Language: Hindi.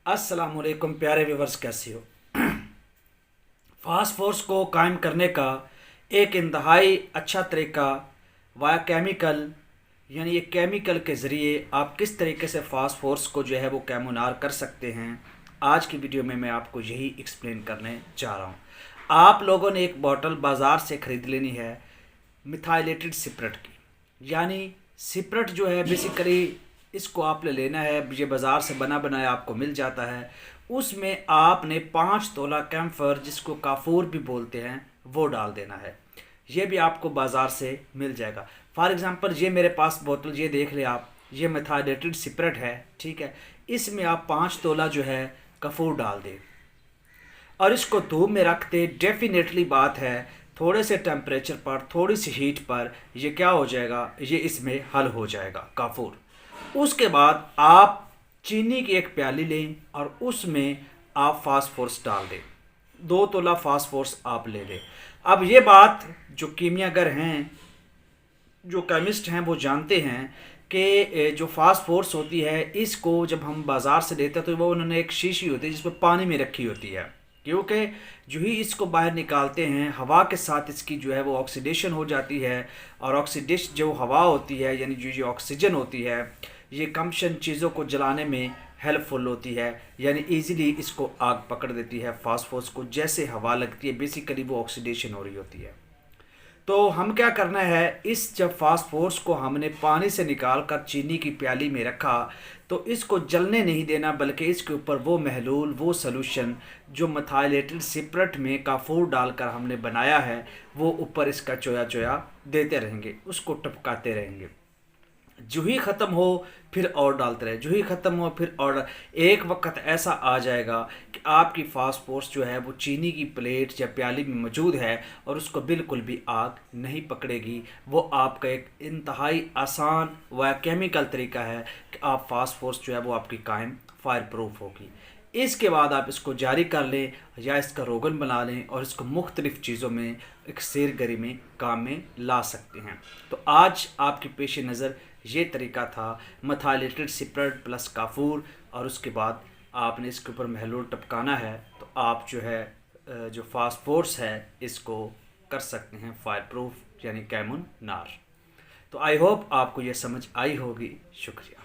अस्सलाम वालेकुम प्यारे व्यूवर्स, कैसे हो। फास्फोर्स को कायम करने का एक इंतहाई अच्छा तरीका वाया केमिकल, यानी ये केमिकल के ज़रिए आप किस तरीके से फास्फोर्स को जो है वो कैमोनार कर सकते हैं। आज की वीडियो में मैं आपको यही एक्सप्लेन करने जा रहा हूँ। आप लोगों ने एक बॉटल बाज़ार से ख़रीद लेनी है मिथाइलेटेड सिपरेट की, यानी सिपरेट जो है बेसिकली इसको आपने लेना है, ये बाज़ार से बना बनाया आपको मिल जाता है। उसमें आपने 5 तोला कैम्फर, जिसको काफूर भी बोलते हैं, वो डाल देना है। ये भी आपको बाज़ार से मिल जाएगा। फॉर एग्ज़ाम्पल ये मेरे पास बोतल, ये देख ले आप, ये मिथाइलेटेड सिपरेट है, ठीक है। इसमें आप 5 तोला जो है कफूर डाल दें और इसको धूप में रख दे। डेफिनेटली बात है, थोड़े से टेम्परेचर पर, थोड़ी सी हीट पर ये क्या हो जाएगा, ये इसमें हल हो जाएगा काफूर। उसके बाद आप चीनी की एक प्याली लें और उसमें आप फास्फोरस डाल दें। 2 तोला फास्फोरस आप ले लें। अब ये बात जो कीमियागर हैं, जो केमिस्ट हैं, वो जानते हैं कि जो फास्फोरस होती है, इसको जब हम बाज़ार से लेते हैं तो वो उन्होंने एक शीशी होती है जिसमें पानी में रखी होती है, क्योंकि जो ही इसको बाहर निकालते हैं हवा के साथ इसकी जो है वो ऑक्सीडेशन हो जाती है। और ऑक्सीडेशन जो हवा होती है, यानी जो ऑक्सीजन होती है, ये कमशन चीज़ों को जलाने में हेल्पफुल होती है, यानी इजीली इसको आग पकड़ देती है। फास्फोरस को जैसे हवा लगती है, बेसिकली वो ऑक्सीडेशन हो रही होती है। तो हम क्या करना है, इस जब फास्फोरस को हमने पानी से निकाल कर चीनी की प्याली में रखा, तो इसको जलने नहीं देना, बल्कि इसके ऊपर वो महलूल, वो सॉल्यूशन जो मिथाइलेटेड सिपरेट में काफूर डालकर हमने बनाया है, वो ऊपर इसका चोया चोया देते रहेंगे, उसको टपकाते रहेंगे। जो ही ख़त्म हो फिर और डालते रहे, जो ही ख़त्म हो फिर और। एक वक्त ऐसा आ जाएगा कि आपकी फास्फोरस जो है वो चीनी की प्लेट या प्याली में मौजूद है और उसको बिल्कुल भी आग नहीं पकड़ेगी। वो आपका एक इंतहाई आसान व केमिकल तरीका है कि आप फास्फोरस जो है वो आपकी कायम फायर प्रूफ होगी। इसके बाद आप इसको जारी कर लें या इसका रोगन बना लें और इसको मुख्तलिफ़ चीज़ों में एक शेरगरी में काम में ला सकते हैं। तो आज आपके पेश नज़र ये तरीका था, मिथाइलेटेड सिपरेट प्लस काफूर, और उसके बाद आपने इसके ऊपर महलूल टपकाना है। तो आप जो है जो फास्फोरस है इसको कर सकते हैं फायर प्रूफ, यानी कैमुन नार। तो आई होप आपको ये समझ आई होगी। शुक्रिया।